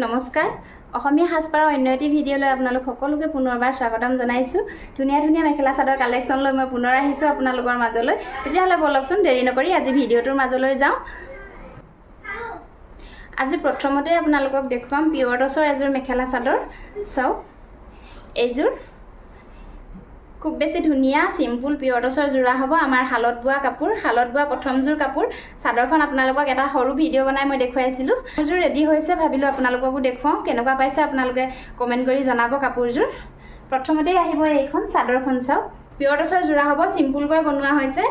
নমস্কাৰ অসমীয়া সাজপাৰৰ অন্য এটি ভিডিঅ'লৈ আপোনালোক সকলোকে পুনৰবাৰ স্বাগতম জনাইছোঁ। ধুনীয়া ধুনীয়া মেখেলা চাদৰ কালেকশ্যন লৈ মই পুনৰ আহিছোঁ আপোনালোকৰ মাজলৈ। তেতিয়াহ'লে বলকচোন দেৰি নকৰি আজি ভিডিঅ'টোৰ মাজলৈ যাওঁ। আজি প্ৰথমতে আপোনালোকক দেখুৱাম পিয়ৰ টচৰ এযোৰ মেখেলা চাদৰ। চাওক এইযোৰ খুব বেছি ধুনীয়া সিম্পল পিয়ৰ টচৰ যোৰা হ'ব। আমাৰ হালত বোৱা কাপোৰ, হালত বোৱা প্ৰথমযোৰ কাপোৰ। চাদৰখন আপোনালোকক এটা সৰু ভিডিঅ' বনাই মই দেখুৱাইছিলোঁ। কাপোৰযোৰ ৰেডি হৈছে, ভাবিলোঁ আপোনালোককো দেখুৱাওঁ। কেনেকুৱা পাইছে আপোনালোকে কমেণ্ট কৰি জনাব। কাপোৰযোৰ প্ৰথমতেই আহিব এইখন চাদৰখন। চাওক পিয়ৰ টচৰ যোৰা হ'ব, চিম্পুলকৈ বনোৱা হৈছে।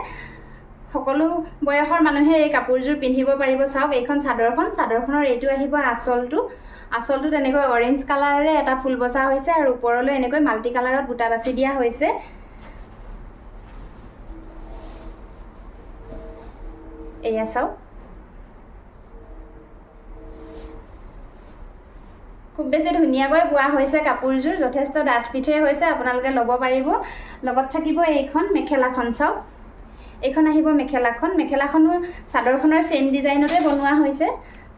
সকলো বয়সৰ মানুহে এই কাপোৰযোৰ পিন্ধিব পাৰিব। চাওক এইখন চাদৰখন, চাদৰখনৰ এইটো আহিব আঁচলটো। আঁচলটো তেনেকৈ অৰেঞ্জ কালাৰেৰে এটা ফুল বচা হৈছে আৰু ওপৰলৈ এনেকৈ মাল্টি কালাৰত বুটা বাছি দিয়া হৈছে। এয়া চাওক খুব বেছি ধুনীয়াকৈ বোৱা হৈছে কাপোৰযোৰ, যথেষ্ট ডাঠ পিঠে হৈছে, আপোনালোকে ল'ব পাৰিব। লগত থাকিব এইখন মেখেলাখন। চাওক এইখন আহিব মেখেলাখন। মেখেলাখনো চাদৰখনৰ ছেম ডিজাইনতে বনোৱা হৈছে।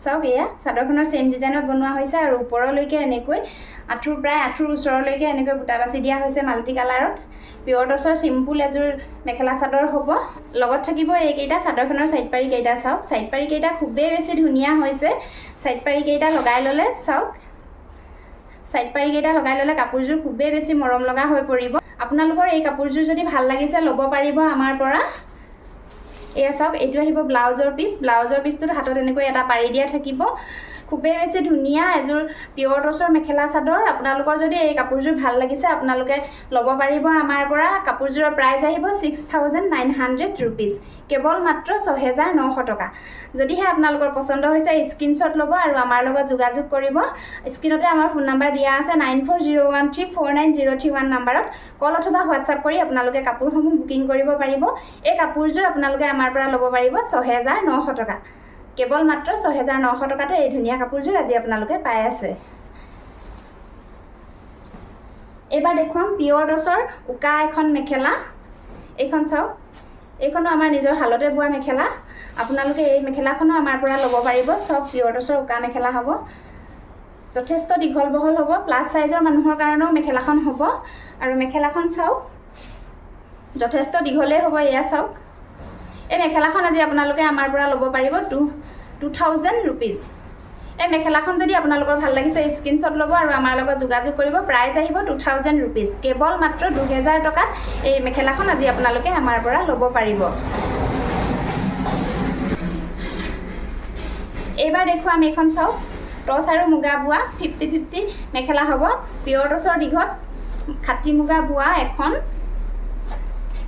চাওক এয়া চাদৰখনৰ ছেম ডিজাইনত বনোৱা হৈছে আৰু ওপৰলৈকে এনেকৈ আঁঠুৰ প্ৰায় আঁঠুৰ ওচৰলৈকে এনেকৈ বুটা বাছি দিয়া হৈছে মাল্টি কালাৰত। পিয়ৰ টচৰ চিম্পুল এযোৰ মেখেলা চাদৰ হ'ব। লগত থাকিব এইকেইটা চাদৰখনৰ চাইড পাৰি কেইটা। চাওক চাইড পাৰি কেইটা খুবেই বেছি ধুনীয়া হৈছে। চাইড পাৰি কেইটা লগাই ল'লে, চাওক চাইড পাৰি কেইটা লগাই ল'লে কাপোৰযোৰ খুবেই বেছি মৰম লগা হৈ পৰিব। আপোনালোকৰ এই কাপোৰযোৰ যদি ভাল লাগিছে ল'ব পাৰিব আমাৰ পৰা। এয়া চাওক এইটো আহিব ব্লাউজৰ পিচ। ব্লাউজৰ পিচটোত হাতত এনেকৈ এটা পাৰি দিয়া থাকিব। খুবেই বেছি ধুনীয়া এযোৰ পিয়ৰ টচৰ মেখেলা চাদৰ। আপোনালোকৰ যদি এই কাপোৰযোৰ ভাল লাগিছে আপোনালোকে ল'ব পাৰিব আমাৰ পৰা। কাপোৰযোৰৰ প্ৰাইচ আহিব 6,900 ৰুপিজ, কেৱল মাত্ৰ 6,900 টকা। যদিহে আপোনালোকৰ পচন্দ হৈছে স্ক্ৰীনশ্বট ল'ব আৰু আমাৰ লগত যোগাযোগ কৰিব। স্ক্ৰীনতে আমাৰ ফোন নাম্বাৰ দিয়া আছে 9401349031 নাম্বাৰত কল অথবা হোৱাটছআপ কৰি আপোনালোকে কাপোৰসমূহ বুকিং কৰিব পাৰিব। এই কাপোৰযোৰ আপোনালোকে আমাৰ পৰা ল'ব পাৰিব 6,900 টকা, কেৱল মাত্ৰ 6,900 টকাতে এই ধুনীয়া কাপোৰযোৰ আজি আপোনালোকে পাই আছে। এইবাৰ দেখুৱাম পিয়ৰ টচৰ উকা এখন মেখেলা। এইখন চাওক, এইখনো আমাৰ নিজৰ হালতে বোৱা মেখেলা। আপোনালোকে এই মেখেলাখনো আমাৰ পৰা ল'ব পাৰিব। চাওক পিয়ৰ টচৰ উকা মেখেলা হ'ব, যথেষ্ট দীঘল বহল হ'ব। প্লাছ চাইজৰ মানুহৰ কাৰণেও মেখেলাখন হ'ব। আৰু মেখেলাখন চাওক যথেষ্ট দীঘলেই হ'ব। এয়া চাওক এই মেখেলাখন আজি আপোনালোকে আমাৰ পৰা ল'ব পাৰিব 2,000 ৰুপিজ। এই মেখেলাখন যদি আপোনালোকৰ ভাল লাগিছে স্ক্ৰীনশ্বট ল'ব আৰু আমাৰ লগত যোগাযোগ কৰিব। প্ৰাইচ আহিব 2,000 ৰুপিজ, কেৱল মাত্ৰ 2,000 টকাত এই মেখেলাখন আজি আপোনালোকে আমাৰ পৰা ল'ব পাৰিব। এইবাৰ দেখুৱাম এইখন। চাওক টচ আৰু মুগা বোৱা 50-50 মেখেলা হ'ব। পিয়ৰ টচৰ দীঘত খাটি মুগা বোৱা এখন,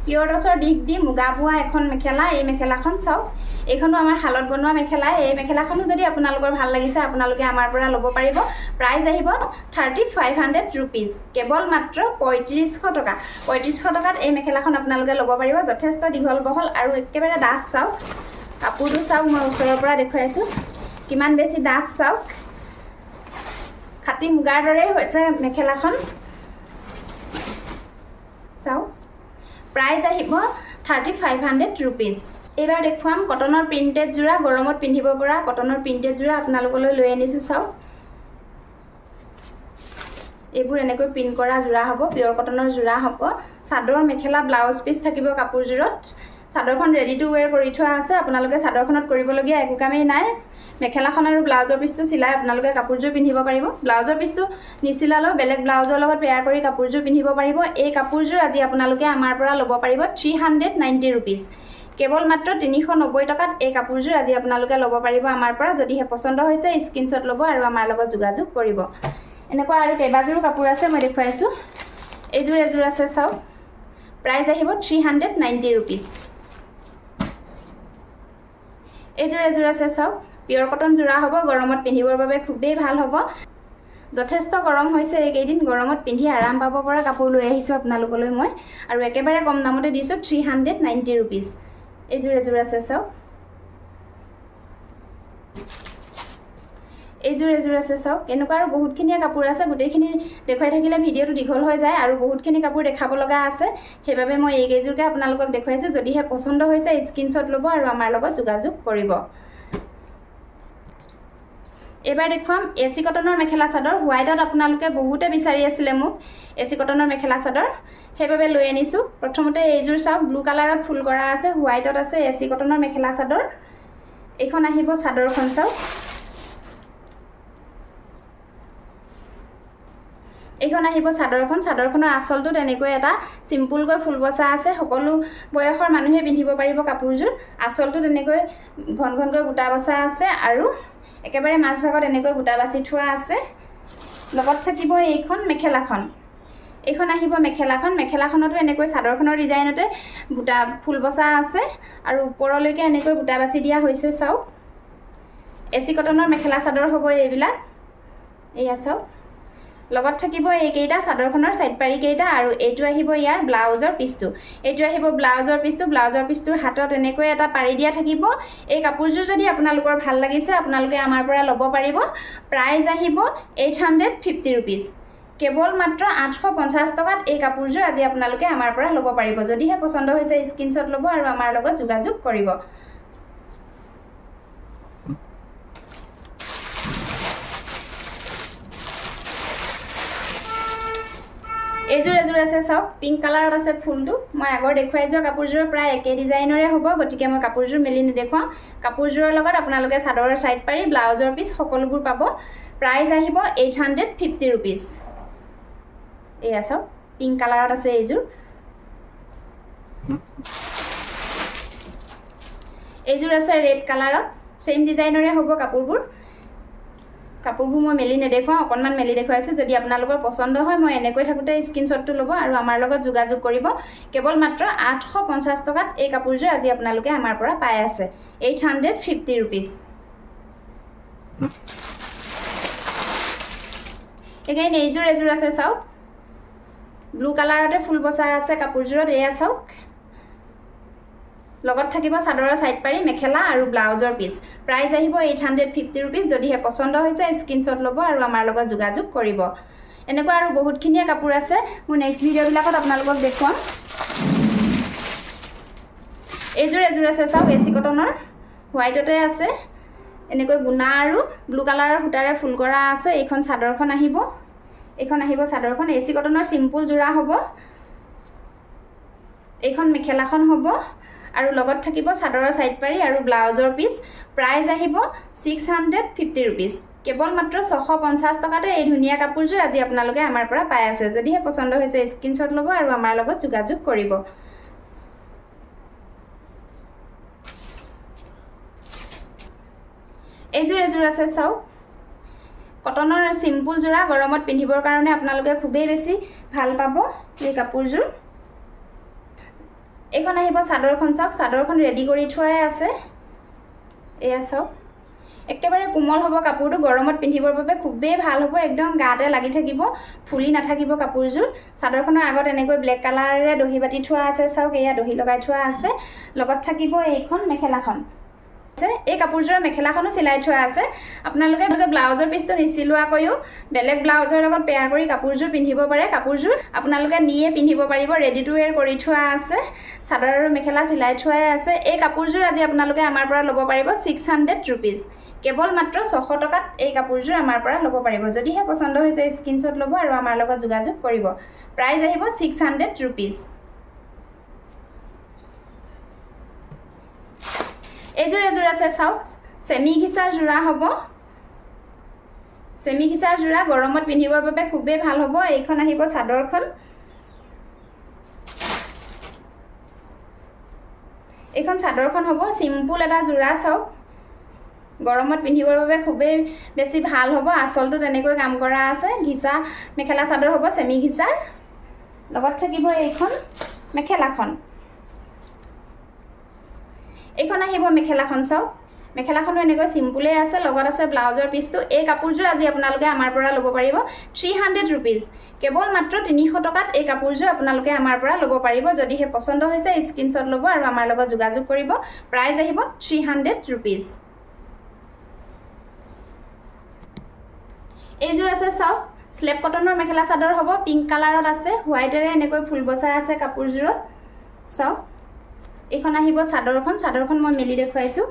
পিয়ৰ টচৰ দিশ দি মুগা বোৱা এখন মেখেলা। এই মেখেলাখন চাওক এইখনো আমাৰ শালত বনোৱা মেখেলা। এই মেখেলাখনো যদি আপোনালোকৰ ভাল লাগিছে আপোনালোকে আমাৰ পৰা ল'ব পাৰিব। প্ৰাইচ আহিব 3,500 ৰুপিজ, কেৱল মাত্ৰ 3,500 টকা। 3,500 টকাত এই মেখেলাখন আপোনালোকে ল'ব পাৰিব। যথেষ্ট দীঘল বহল আৰু একেবাৰে ডাঠ। চাওক কাপোৰটো চাওক, মই ওচৰৰ পৰা দেখুৱাইছোঁ কিমান বেছি ডাঠ। চাওক খাটি মুগাৰ দৰেই হৈছে মেখেলাখন। চাওক প্ৰাইচ আহিব 3,500 ৰুপিজ। এইবাৰ দেখুৱাম কটনৰ প্ৰিণ্টেড যোৰা, গৰমত পিন্ধিব পৰা কটনৰ প্ৰিণ্টেড যোৰা আপোনালোকলৈ লৈ আনিছোঁ। চাওক এইবোৰ এনেকৈ প্ৰিণ্ট কৰা যোৰা হ'ব, পিয়ৰ কটনৰ যোৰা হ'ব। চাদৰ মেখেলা ব্লাউজ পিচ থাকিব কাপোৰযোৰত। চাদৰখন ৰেডি টু ৱেৰ কৰি থোৱা আছে। আপোনালোকে চাদৰখনত কৰিবলগীয়া একো কামেই নাই। মেখেলাখন আৰু ব্লাউজৰ পিচটো চিলাই আপোনালোকে কাপোৰযোৰ পিন্ধিব পাৰিব। ব্লাউজৰ পিচটো নিচিলালেও বেলেগ ব্লাউজৰ লগত পেয়াৰ কৰি কাপোৰযোৰ পিন্ধিব পাৰিব। এই কাপোৰযোৰ আজি আপোনালোকে আমাৰ পৰা ল'ব পাৰিব 390 ৰুপিজ, কেৱল মাত্ৰ 390 টকাত এই কাপোৰযোৰ আজি আপোনালোকে ল'ব পাৰিব আমাৰ পৰা। যদিহে পচন্দ হৈছে স্ক্ৰীনশ্বট ল'ব আৰু আমাৰ লগত যোগাযোগ কৰিব। এনেকুৱা আৰু কেইবাযোৰো কাপোৰ আছে, মই দেখুৱাইছোঁ। এযোৰ আছে। চাওক প্ৰাইচ আহিব 390 ৰুপিজ। এযোৰ আছে। চাওক পিয়ৰ কটন যোৰা হ'ব, গৰমত পিন্ধিবৰ বাবে খুবেই ভাল হ'ব। যথেষ্ট গৰম হৈছে এইকেইদিন, গৰমত পিন্ধি আৰাম পাব পৰা কাপোৰ লৈ আহিছোঁ আপোনালোকলৈ মই, আৰু একেবাৰে কম দামতে দিছোঁ 390 ৰুপিজ। এযোৰ আছে। চাওক এইযোৰ আছে। চাওক এনেকুৱা আৰু বহুতখিনিয়ে কাপোৰ আছে। গোটেইখিনি দেখুৱাই থাকিলে ভিডিঅ'টো দীঘল হৈ যায় আৰু বহুতখিনি কাপোৰ দেখাব লগা আছে। সেইবাবে মই এইকেইযোৰকে আপোনালোকক দেখুৱাইছোঁ। যদিহে পচন্দ হৈছে স্ক্ৰীনশ্বট ল'ব আৰু আমাৰ লগত যোগাযোগ কৰিব। এবাৰ দেখুৱাম AC কটনৰ মেখেলা চাদৰ হোৱাইটত আপোনালোকে বহুতে বিচাৰি আছিলে মোক AC কটনৰ মেখেলা চাদৰ সেইবাবে লৈ আনিছো প্ৰথমতে এইযোৰ চাওক ব্লু কালাৰত ফুল কৰা আছে হোৱাইটত আছে AC কটনৰ মেখেলা চাদৰ এইখন আহিব চাদৰখন চাওক এইখন আহিব চাদৰখনৰ আঁচলটো তেনেকৈ এটা সিম্পলকৈ ফুল বসা আছে সকলো বয়সৰ মানুহে পিন্ধিব পাৰিব কাপোৰযোৰ আঁচলটো তেনেকৈ ঘন ঘনকৈ বুটা বসা আছে আৰু একেবাৰে মাছ ভাগত এনেকৈ বুটা বাছি থোৱা আছে লগত থাকিব এইখন মেখেলাখন এইখন আহিব মেখেলাখনতো এনেকৈ চাদৰখনৰ ডিজাইনতে বুটা ফুল বসা আছে আৰু ওপৰলৈকে এনেকৈ বুটা বাছি দিয়া হৈছে চাওক AC কটনৰ মেখেলা চাদৰ হ'ব এইবিলাক এয়া চাওক লগত থাকিব এইকেইটা চাদৰখনৰ সাইড পাৰি কেইটা আৰু এইটো আহিব ইয়াৰ ব্লাউজৰ পিছটো এইটো আহিব ব্লাউজৰ পিছটোৰ হাতত এনেকৈ এটা পাৰি দিয়া থাকিব এই কাপোৰযোৰ যদি আপোনালোকৰ ভাল লাগিছে আপোনালোকে আমাৰ পৰা ল'ব পাৰিব প্ৰাইস আহিব 850 रुपीस কেৱল মাত্ৰ 850 টকাত এই কাপোৰযোৰ আজি আপোনালোকে আমাৰ পৰা ল'ব পাৰিব যদিহে পছন্দ হৈছে স্ক্ৰিনশ্বট ল'ব আৰু আমাৰ লগত যোগাযোগ কৰিব এজোৰ আছে সব পিঙ্ক কালাৰত আছে ফুলটো মই আগৰ দেখুৱাই যোৱা কাপোৰযোৰ প্ৰায় একে ডিজাইনৰে হ'ব গতিকে মই কাপোৰযোৰ মেলি নেদেখুৱাম কাপোৰযোৰৰ লগত আপোনালোকে চাদৰৰ সাইড পাৰি ব্লাউজৰ পিছ সকলোবোৰ পাব প্ৰাইস আহিব 850 रुपीस এয়া সব পিঙ্ক কালাৰত আছে এইজোৰ আছে ৰেড কালাৰত সেম ডিজাইনৰে হ'ব কাপোৰবোৰ মই মেলি নেদেখুৱাম অকনমান মেলি দেখুৱাইছো যদি আপোনালোকৰ পছন্দ হয় মই এনেকৈ থাকোতে স্ক্ৰিনশ্বটটো ল'ব আৰু আমাৰ লগত যোগাযোগ কৰিব কেৱল মাত্ৰ 850 টকাত এই কাপোৰযোৰ আজি আপোনালোকে আমাৰ পৰা পাই আছে 850 रुपीस এগেইন এজোৰ আছে চাওক ব্লু কালাৰতে ফুল বসা আছে কাপোৰযোৰত এয়া চাওক লগত থাকিব চাদৰৰ সাইড পাৰি মেখেলা আৰু ব্লাউজৰ পিছ প্ৰাইস আহিব 850 रुपीस যদিহে পছন্দ হৈছে স্ক্ৰিনশ্বট ল'ব আৰু আমাৰ লগত যোগাযোগ কৰিব এনেকুৱা আৰু বহুতখিনিয়া কাপোৰ আছে মোৰ নেক্সট ভিডিও বিলাকত আপোনালোকক দেখুৱাম এজোৰ আছে চাওক AC কটনৰ হোৱাইটতে আছে এনেকৈ গুণা আৰু ব্লু কালাৰৰ সূতাৰে ফুল কৰা আছে এইখন চাদৰখন আহিব চাদৰখন AC কটনৰ সিম্পল জোৰা হ'ব এইখন মেখেলাখন হ'ব আৰু লগত থাকিব চাদৰৰ সাইড পাৰি আৰু ব্লাউজৰ পিছ প্ৰাইস আহিব 650 रुपीस কেৱল মাত্ৰ 650 টকাতে এই ধুনিয়া কাপোৰযোৰ আজি আপোনালোকে আমাৰ পৰা পাই আছে যদিহে পছন্দ হৈছে স্ক্ৰিনশ্বট ল'ব আৰু আমাৰ লগত যোগাযোগ কৰিব এজোৰ আছে চাওক কটনৰ সিম্পল জোৰা গৰমত পিন্ধিবৰ কাৰণে আপোনালোকে খুবেই বেছি ভাল পাব এই কাপোৰযোৰ এখন আহিব চাদৰখন চাওক চাদৰখন ৰেডি কৰি থোৱাই আছে এয়া চাওক একেবাৰে কোমল হ'ব কাপোৰটো গৰমত পিন্ধিবৰ বাবে খুবেই ভাল হ'ব একদম গাতে লাগি থাকিব ফুলি নাথাকিব কাপোৰযোৰ চাদৰখনৰ আগত এনেকৈ ব্লেক কালাৰেৰে দহি বাটি থোৱা আছে চাওক এয়া দহি লগাই থোৱা আছে লগত থাকিব এইখন মেখেলাখন এই কাপোৰযোৰৰ মেখেলাখনো চিলাই থোৱা আছে আপোনালোকে ব্লাউজৰ পিছটো নিচিলোৱাকৈও বেলেগ ব্লাউজৰ লগত পেয়াৰ কৰি কাপোৰযোৰ পিন্ধিব পাৰে কাপোৰযোৰ আপোনালোকে নিয়ে পিন্ধিব পাৰিব ৰেডি টু ওয়্যাৰ কৰি থোৱা আছে চাদৰ আৰু মেখেলা চিলাই থোৱাই আছে এই কাপোৰযোৰ আজি আপোনালোকে আমাৰ পৰা ল'ব পাৰিব 600 रुपीस কেৱল মাত্ৰ 600 টকাত এই কাপোৰযোৰ আমাৰ পৰা ল'ব পাৰিব যদিহে পছন্দ হৈছে স্ক্ৰিনশ্বট ল'ব আৰু আমাৰ লগত যোগাযোগ কৰিব প্ৰাইস আহিব 600 रुपीस এজোৰ আছে চাওক সেমি ঘিচাৰ জোৰা হ'ব সেমি ঘিচাৰ জোৰা গৰমত পিন্ধিবৰ বাবে খুবেই ভাল হ'ব এইখন আহিব চাদৰখন এইখন চাদৰখন হ'ব সিম্পল এটা জোৰা চাওক গৰমত পিন্ধিবৰ বাবে খুবেই বেছি ভাল হ'ব আঁচলটো তেনেকৈ কাম কৰা আছে ঘিচা মেখেলা চাদৰ হ'ব সেমি ঘিচাৰ লগত থাকিব এইখন মেখেলাখন এইখন আহিব মেখেলাখন চাওক মেখেলাখনো এনেকৈ সিম্পলে আছে লগত আছে ব্লাউজৰ পিছটো এই কাপোৰযোৰ আজি আপোনালোকে আমাৰ পৰা ল'ব পাৰিব 300 रुपीस কেৱল মাত্ৰ 300 টকাত এই কাপোৰযোৰ আপোনালোকে আমাৰ পৰা ল'ব পাৰিব যদিহে পছন্দ হৈছে স্ক্ৰিনশ্বট ল'ব আৰু আমাৰ লগত যোগাযোগ কৰিব প্ৰাইস আহিব 300 रुपीस এইজোৰ আছে চাওক স্লেপ কটনৰ মেখেলা চাদৰ হ'ব পিঙ্ক কালাৰত আছে হোৱাইটেৰে এনেকৈ ফুল বসাই আছে কাপোৰযোৰত চাওক এইখন আহিব চাদৰখন মই মেলি দেখুৱাইছো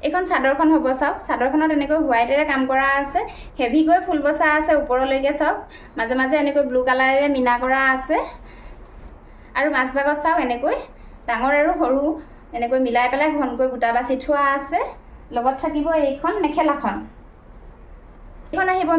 এইখন চাদৰখন হ'ব চাওক চাদৰখনত এনেকৈ হোৱাইটেৰে কাম কৰা আছে হেভিকৈ ফুল বচা আছে ওপৰলৈকে চাওক মাজে মাজে এনেকৈ ব্লু কালাৰেৰে মিনা কৰা আছে আৰু মাজভাগত চাওক এনেকৈ ডাঙৰ আৰু সৰু এনেকৈ মিলাই পেলাই ঘনকৈ বুটা বাছি থোৱা আছে লগত থাকিব এইখন মেখেলাখন এইখন আহিব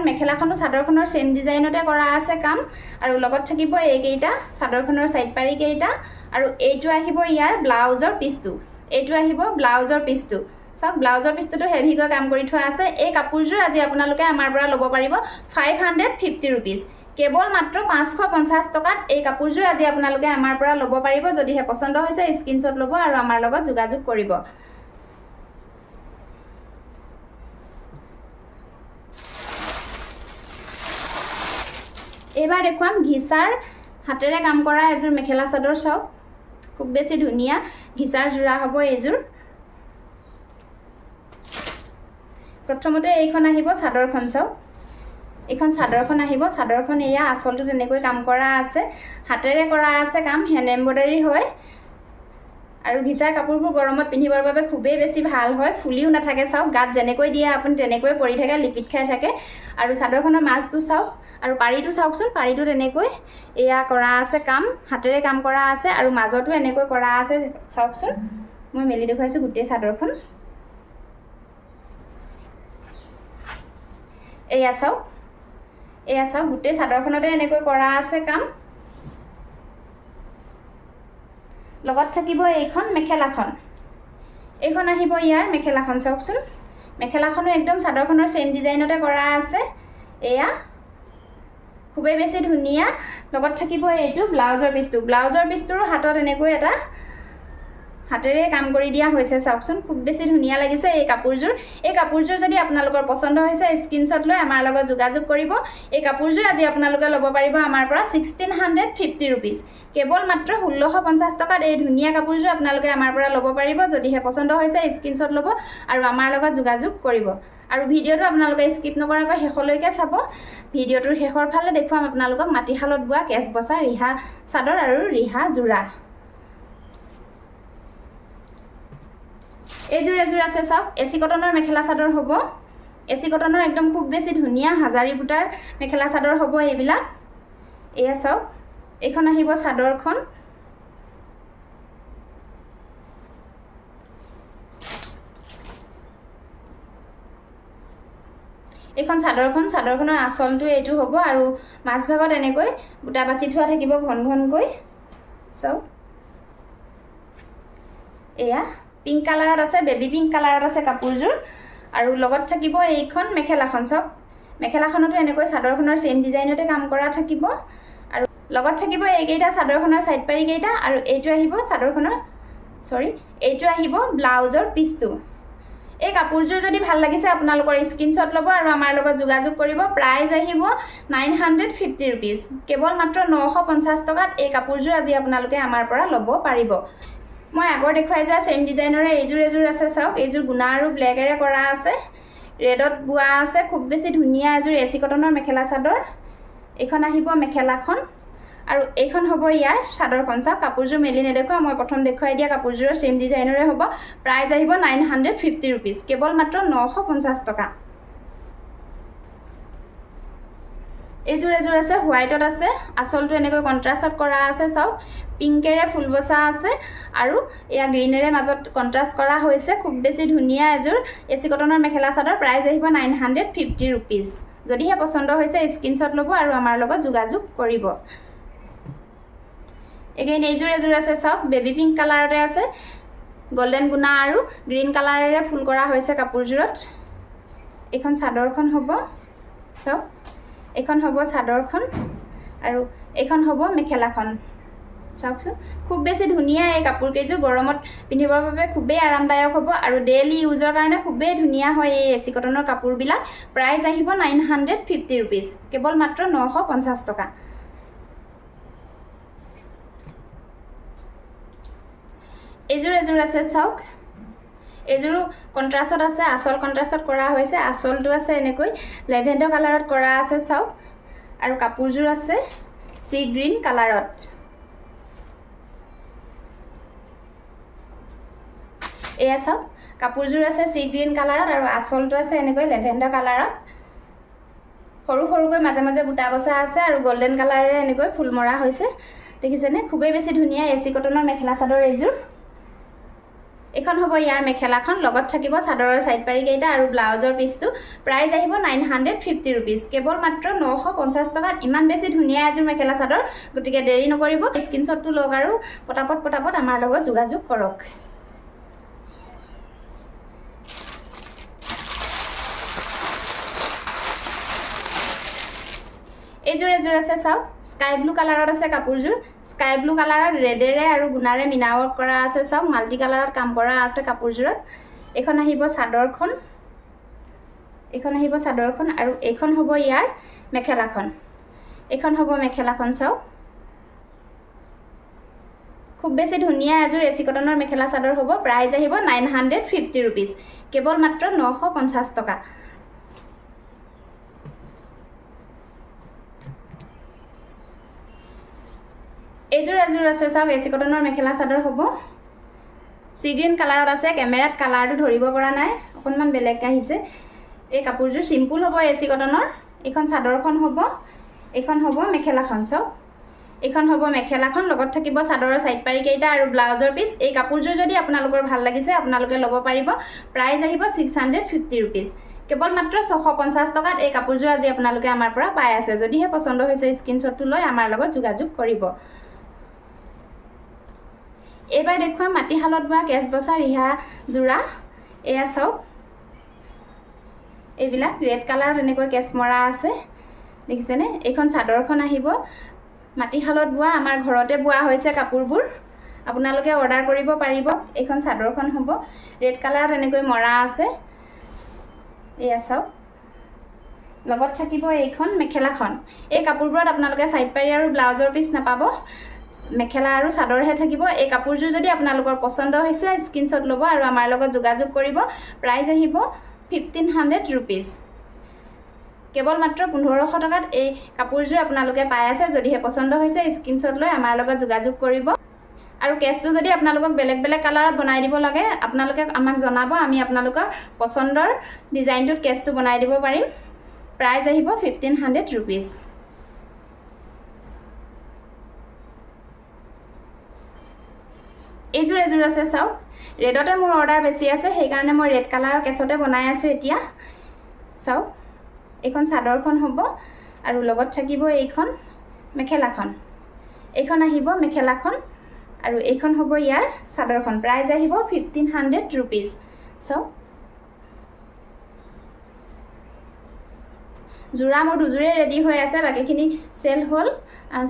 মেখেলাখনো চাদৰখনৰ সেম ডিজাইনতে কৰা আছে কাম আৰু লগত থাকিব এইকেইটা চাদৰখনৰ সাইড পাৰি কেইটা আৰু এইটো আহিব ইয়াৰ ব্লাউজৰ পিছটো এইটো আহিব ব্লাউজৰ পিছটো চাওক ব্লাউজৰ পিছটো হেভিকৈ কাম কৰি থোৱা আছে এই কাপোৰযোৰ আজি আপোনালোকে আমাৰ পৰা ল'ব পাৰিব 550 रुपीस কেৱল মাত্ৰ 550 টকাত এই কাপোৰযোৰ আজি আপোনালোকে আমাৰ পৰা ল'ব পাৰিব যদিহে পছন্দ হৈছে স্ক্ৰিনশ্বট ল'ব আৰু আমাৰ লগত যোগাযোগ কৰিব এবাৰ দেখুৱাম ঘিচাৰ হাতেৰে কাম কৰা এযোৰ মেখেলা চাদৰ চাওক খুব বেছি ধুনিয়া ঘিচাৰ জোৰা হ'ব এইযোৰ প্ৰথমতে এইখন আহিব চাদৰখন চাওক এইখন চাদৰখন আহিব চাদৰখন এয়া আসলটো তেনেকৈ কাম কৰা আছে হাতেৰে কৰা আছে কাম হ্যান্ড এমব্ৰয়ডাৰী হয় আৰু ঘিচাৰ কাপোৰবোৰ গৰমত পিন্ধিবৰ বাবে খুবেই বেছি ভাল হয় ফুলিও নাথাকে চাওক গাত যেনেকৈ দিয়ে আপুনি তেনেকৈ পৰি থাকে লিপিট খাই থাকে আৰু চাদৰখনৰ মাজটো চাওক আৰু পাৰিটো চাওকচোন পাৰিটো তেনেকৈ এয়া কৰা আছে কাম হাতেৰে কাম কৰা আছে আৰু মাজতো এনেকৈ কৰা আছে চাওকচোন মই মেলি দেখুৱাইছো গোটেই চাদৰখন এয়া চাওক গোটেই চাদৰখনতে এনেকৈ কৰা আছে কাম লগত থাকিব এইখন মেখেলাখন এইখন আহিব ইয়াৰ মেখেলাখন চাওকচোন মেখেলাখনো একদম চাদৰখনৰ সেম ডিজাইনতে কৰা আছে এয়া খুবেই বেছি ধুনিয়া লগত থাকিব এইটো ব্লাউজৰ পিছটোৰ হাতত এনেকৈ এটা হাতেৰে কাম কৰি দিয়া হৈছে চাওকচোন খুব বেছি ধুনিয়া লাগিছে এই কাপোৰযোৰ যদি আপোনালোকৰ পছন্দ হৈছে স্ক্ৰিনশ্বট লৈ আমাৰ লগত যোগাযোগ কৰিব এই কাপোৰযোৰ আজি আপোনালোকে ল'ব পাৰিব আমাৰ পৰা 1650 रुपीस কেৱল মাত্ৰ 1650 টকাত এই ধুনিয়া কাপোৰযোৰ আপোনালোকে আমাৰ পৰা ল'ব পাৰিব যদিহে পছন্দ হৈছে স্ক্ৰিনশ্বট ল'ব আৰু আমাৰ লগত যোগাযোগ কৰিব আৰু ভিডিওটো আপোনালোকে স্কিপ নকৰাকৈ শেষলৈকে চাব ভিডিওটোৰ শেষৰ ফালে দেখুৱাম আপোনালোকক মাটিশালত বোৱা কেছ বছা ৰিহা চাদৰ আৰু ৰিহা জোৰা এযোৰ আছে চাওক এসি কটনৰ মেখেলা চাদৰ হ'ব এসি কটনৰ একদম খুব বেছি ধুনিয়া হাজাৰী বুটাৰ মেখেলা চাদৰ হ'ব এইবিলাক এয়া চাওক এইখন আহিব চাদৰখন এইখন চাদৰখনৰ আসলটো এইটো হ'ব আৰু মাজভাগত এনেকৈ বুটা বাছি থোৱা থাকিব ঘনকৈ চাওক এয়া পিংক কালাৰত আছে বেবি পিংক কালাৰত আছে কাপোৰযোৰ আৰু লগত থাকিব এইখন মেখেলাখন চাওক মেখেলাখনতো এনেকৈ চাদৰখনৰ সেম ডিজাইনতে কাম কৰা থাকিব আৰু লগত থাকিব এইকেইটা চাদৰখনৰ সাইড পাৰি কেইটা আৰু এইটো আহিব ব্লাউজৰ পিছটো এই কাপোৰযোৰ যদি ভাল লাগিছে আপোনালোকৰ স্ক্ৰিনশ্বট ল'ব আৰু আমাৰ লগত যোগাযোগ কৰিব প্ৰাইস আহিব 950 रुपीस কেৱল মাত্ৰ 950 টকাত এই কাপোৰযোৰ আজি আপোনালোকে আমাৰ পৰা ল'ব পাৰিব মই আগৰ দেখুৱাই যোৱা সেম ডিজাইনৰে এযোৰ আছে চাওক এইযোৰ গুণা আৰু ব্লেকেৰে কৰা আছে ৰেডত বোৱা আছে খুব বেছি ধুনিয়া এযোৰ এসি কটনৰ মেখেলা চাদৰ এইখন আহিব মেখেলাখন আৰু এইখন হ'ব ইয়াৰ চাদৰখন চাওক কাপোৰযোৰ মেলি নেদেখুৱা মই প্ৰথম দেখুৱাই দিয়া কাপোৰযোৰৰ সেম ডিজাইনৰে হ'ব প্ৰাইস আহিব 950 रुपीस কেৱল মাত্ৰ 950 টকা এযোৰ আছে হোৱাইটত আছে আসলটো এনেকৈ কন্ট্ৰাষ্টত কৰা আছে চাওক পিংকেৰে ফুল বসা আছে আৰু এয়া গ্ৰীনেৰে মাজত কন্ট্ৰাষ্ট কৰা হৈছে খুব বেছি ধুনিয়া এযোৰ এসি কটনৰ মেখেলা চাদৰ প্ৰাইস আহিব 950 रुपीस যদিহে পছন্দ হৈছে স্ক্ৰিনশ্বট ল'ব আৰু আমাৰ লগত যোগাযোগ কৰিব এগেইন এইযোৰ আছে চাওক বেবি পিংক কালাৰতে আছে গোল্ডেন গুণা আৰু গ্ৰীন কালাৰেৰে ফুল কৰা হৈছে কাপোৰযোৰত এইখন চাদৰখন হ'ব চাওক এইখন হ'ব চাদৰখন আৰু এইখন হ'ব মেখেলাখন চাওকচোন খুব বেছি ধুনিয়া এই কাপোৰ কেইযোৰ গৰমত পিন্ধিবৰ বাবে খুবেই আৰামদায়ক হ'ব আৰু ডেইলি ইউজৰ কাৰণে খুবেই ধুনিয়া হয় এই এসি কটনৰ কাপোৰবিলাক প্ৰাইস আহিব 950 रुपीस কেৱল মাত্ৰ 950 টকা এযোৰ আছে চাওক এযোৰ কন্ট্ৰাষ্টত আছে আসল কন্ট্ৰাষ্টত কৰা হৈছে আসলটো আছে এনেকৈ লেভেণ্ডাৰ কালাৰত কৰা আছে চাওক আৰু কাপোৰযোৰ আছে সি গ্ৰীন কালাৰত এয়া চাওক কাপোৰযোৰ আছে সি গ্ৰীণ কালাৰত আৰু আঁচলটো আছে এনেকৈ লেভেণ্ডাৰ কালাৰত সৰু সৰুকৈ মাজে মাজে বুটা বসা আছে আৰু গোল্ডেন কালাৰেৰে এনেকৈ ফুল মৰা হৈছে দেখিছেনে খুবেই বেছি ধুনীয়া এচি কটনৰ মেখেলা চাদৰ এইযোৰ এখন হ'ব ইয়াৰ মেখেলাখন লগত থাকিব চাদৰৰ সাইড পাৰি কেইটা আৰু ব্লাউজৰ পিচটো প্ৰাইস আহিব 950 रुपीस কেৱল মাত্ৰ 950 টকাত ইমান বেছি ধুনীয়া এযোৰ মেখেলা চাদৰ গতিকে দেৰি নকৰিব স্ক্ৰিনশ্বটটো লওক আৰু পটাপট আমাৰ লগত যোগাযোগ কৰক এযোৰ আছে চাও স্কাই ব্লু কালাৰত আছে কাপোৰযোৰ স্কাই ব্লু কালাৰত ৰেডেৰে আৰু গুণাৰে মিনা ৱৰ্ক কৰা আছে চাও মাল্টি কালাৰত কাম কৰা আছে কাপোৰযোৰত এখন আহিব চাদৰখন আৰু এখন হ'ব ইয়াৰ মেখেলাখন এখন হ'ব মেখেলাখন চাও খুব বেছি ধুনীয়া এযোৰ এচি কটনৰ মেখেলা চাদৰ হ'ব প্ৰাইস আহিব 950 रुपीस কেৱল মাত্ৰ 950 টকা এযোৰ আছে চাওক এচি কটনৰ মেখেলা চাদৰ হ'ব সি গ্ৰীণ কালাৰত আছে কেমেৰাত কালাৰটো ধৰিব পৰা নাই অকনমান বেলেগ আহিছে এই কাপোৰযোৰ সিম্পল হ'ব এচি কটনৰ এখন চাদৰখন হ'ব এখন হ'ব মেখেলাখন চাওক এখন হ'ব মেখেলাখন লগত থাকিব চাদৰৰ সাইড পাৰি কেইটা আৰু ব্লাউজৰ পিচ এই কাপোৰযোৰ যদি আপোনালোকৰ ভাল লাগিছে আপোনালোকে ল'ব পাৰিব প্ৰাইস আহিব 650 रुपीस কেৱল মাত্ৰ 650 টকাত এই কাপোৰযোৰ আজি আপোনালোকে আমাৰ পৰা পাই আছে যদিহে পছন্দ হৈছে স্ক্ৰিনশ্বটটো লৈ আমাৰ লগত যোগাযোগ কৰিব এবাৰ দেখুৱা মাটিহালত বোৱা কেছ বসা ৰিহা জোৰা এয়া চাওক এইবিলাক ৰেড কালাৰত এনেকৈ কেছ মৰা আছে দেখিছেনে এখন চাদৰখন আহিব মাটিহালত বোৱা আমাৰ ঘৰতে বোৱা হৈছে কাপোৰবোৰ আপোনালোকে অৰ্ডাৰ কৰিব পাৰিব এখন চাদৰখন হ'ব ৰেড কালাৰত এনেকৈ মৰা আছে এয়া চাওক লগত থাকিব এইখন মেখেলাখন এই কাপোৰবোৰত আপোনালোকে সাইড পাৰি আৰু ব্লাউজৰ পিচ নাপাব মেখেলা আৰু চাদৰহে থাকিব এই কাপোৰযোৰ যদি আপোনালোকৰ পছন্দ হৈছে স্ক্ৰিনশ্বট ল'ব আৰু আমাৰ লগত যোগাযোগ কৰিব প্ৰাইস আহিব 1500 रुपीस কেৱল মাত্ৰ 1500 টকাত এই কাপোৰযোৰ আপোনালোকে পাই আছে যদিহে পছন্দ হৈছে স্ক্ৰিনশ্বট লৈ আমাৰ লগত যোগাযোগ কৰিব আৰু কেছটো যদি আপোনালোকক বেলেগ কালাৰত বনাই দিব লাগে আপোনালোকে আমাক জনাব আমি আপোনালোকৰ পছন্দৰ ডিজাইনটোত কেছটো বনাই দিব পাৰিম প্ৰাইস আহিব 1500 रुपीस এযোৰ আছে চাও ৰেডতে মোৰ অৰ্ডাৰ বেছি আছে সেই কাৰণে মই ৰেড কালাৰৰ কেছতে বনাই আছো এতিয়া চাও এখন চাদৰখন হ'ব আৰু লগত থাকিব এইখন মেখেলাখন এইখন আহিব মেখেলাখন আৰু এইখন হ'ব ইয়াৰ চাদৰখন প্ৰাইস আহিব 1500 रुपीस চাও জোৰা মোৰ দুজোৰে ৰেডি হৈ আছে বাকিখিনি সেল হ'ল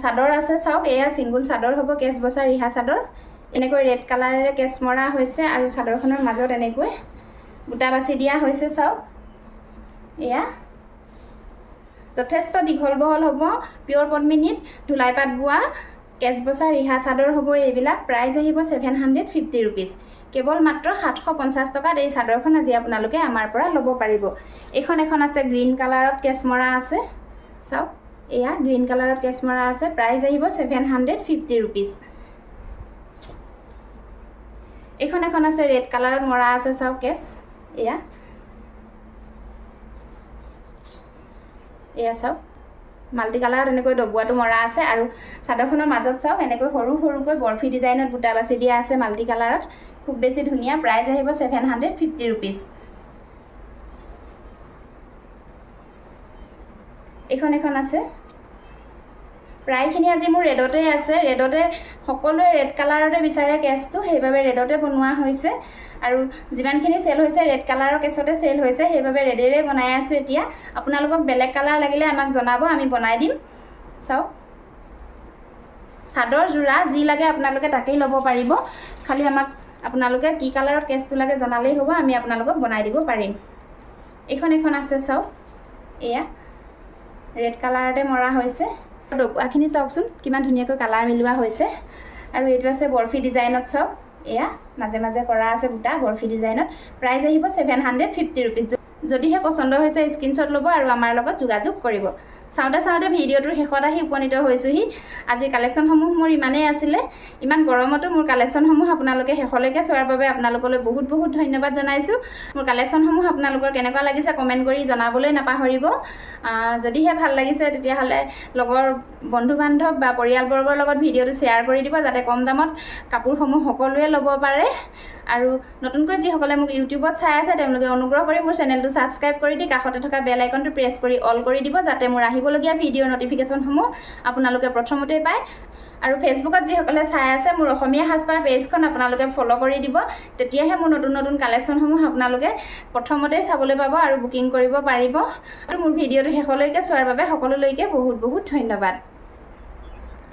চাদৰ আছে চাওক এয়া সিঙ্গল চাদৰ হ'ব কেছ বসা ৰিহা চাদৰ এনেকৈ ৰেড কালাৰেৰে কেছ মৰা হৈছে আৰু চাদৰখনৰ মাজত এনেকৈ বুটা বাছি দিয়া হৈছে চাওক এয়া যথেষ্ট দীঘল বহল হ'ব পিওৰ পদ্মিনীত ধুলাইপাত বোৱা কেছ বসা ৰিহা চাদৰ হ'ব এইবিলাক প্ৰাইস আহিব 750 रुपीस কেৱল মাত্ৰ 750 টকাত এই চাদৰখন আজি আপোনালোকে আমাৰ পৰা ল'ব পাৰিব এখন আছে গ্ৰীণ কালাৰত কেছ মৰা আছে চাওক এয়া গ্ৰীণ কালাৰত কেছ মৰা আছে প্ৰাইস আহিব 750 रुपीस এখন আছে ৰেড কালাৰত মৰা আছে চাওক কেছ এয়া চাওক মাল্টি কালাৰত এনেকৈ ডবুৱাটো মৰা আছে আৰু চাদৰখনৰ মাজত চাওক এনেকৈ সৰুকৈ বৰফি ডিজাইনত বুটা বাছি দিয়া আছে মাল্টি কালাৰত খুব বেছি ধুনীয়া প্ৰাইস আহিব 750 रुपीस এখন আছে প্ৰায়খিনি আজি মোৰ ৰেডতে আছে ৰেডতে সকলোৱে ৰেড কালাৰতে বিচাৰে কেছটো সেইভাবে ৰেডতে বনোৱা হৈছে আৰু যিমানখিনি সেল হৈছে ৰেড কালাৰৰ কেছতে সেল হৈছে সেইভাবে ৰেডেৰে বনাই আছো এতিয়া আপোনালোকক বেলেগ কালাৰ লাগিলে আমাক জনাব আমি বনাই দিম চাওক চাদৰ জোৰা যি লাগে আপোনালোকে তাকেই ল'ব পাৰিব খালি আমাক আপোনালোকে কি কালাৰত কেছটো লাগে জনালেই হ'ব আমি আপোনালোকক বনাই দিব পাৰিম এখন আছে চাওক এয়া ৰেড কালাৰতে মৰা হৈছে ডকুৱাখিনি চাওকচোন কিমান ধুনীয়াকৈ কালাৰ মিলোৱা হৈছে আৰু এইটো আছে বৰফি ডিজাইনত চাওক এয়া মাজে মাজে কৰা আছে বুটা বৰফি ডিজাইনত প্ৰাইস আহিব 750 रुपीस যদিহে পছন্দ হৈছে স্ক্ৰিনশ্বট ল'ব আৰু আমাৰ লগত যোগাযোগ কৰিব চাওঁতে চাওঁতে ভিডিঅ'টোৰ শেষত আহি উপনীত হৈছোঁহি। আজি কালেকশ্যনসমূহ মোৰ ইমানেই আছিলে। ইমান গৰমতো মোৰ কালেকশ্যনসমূহ আপোনালোকে শেষলৈকে চোৱাৰ বাবে আপোনালোকলৈ বহুত বহুত ধন্যবাদ জনাইছোঁ। মোৰ কালেকশ্যনসমূহ আপোনালোকৰ কেনেকুৱা লাগিছে কমেণ্ট কৰি জনাবলৈ নাপাহৰিব। যদিহে ভাল লাগিছে তেতিয়াহ'লে লগৰ বন্ধু বান্ধৱ বা পৰিয়ালবৰ্গৰ লগত ভিডিঅ'টো শ্বেয়াৰ কৰি দিব, যাতে কম দামত কাপোৰসমূহ সকলোৱে ল'ব পাৰে। আৰু নতুনকৈ যিসকলে মোক ইউটিউবত চাই আছে তেওঁলোকে অনুগ্ৰহ কৰি মোৰ চেনেলটো ছাবস্ক্ৰাইব কৰি দি কাষতে থকা বেল আইকনটো প্ৰেছ কৰি অল কৰি দিব, যাতে মোৰ আহিবলগীয়া ভিডিঅ'ৰ নটিফিকেশ্যনসমূহ আপোনালোকে প্ৰথমতেই পায়। আৰু ফেচবুকত যিসকলে চাই আছে মোৰ অসমীয়া সাজপাৰ পেজখন আপোনালোকে ফ'ল' কৰি দিব, তেতিয়াহে মোৰ নতুন নতুন কালেকশ্যনসমূহ আপোনালোকে প্ৰথমতেই চাবলৈ পাব আৰু বুকিং কৰিব পাৰিব। আৰু মোৰ ভিডিঅ'টো শেষলৈকে চোৱাৰ বাবে সকলোলৈকে বহুত বহুত ধন্যবাদ।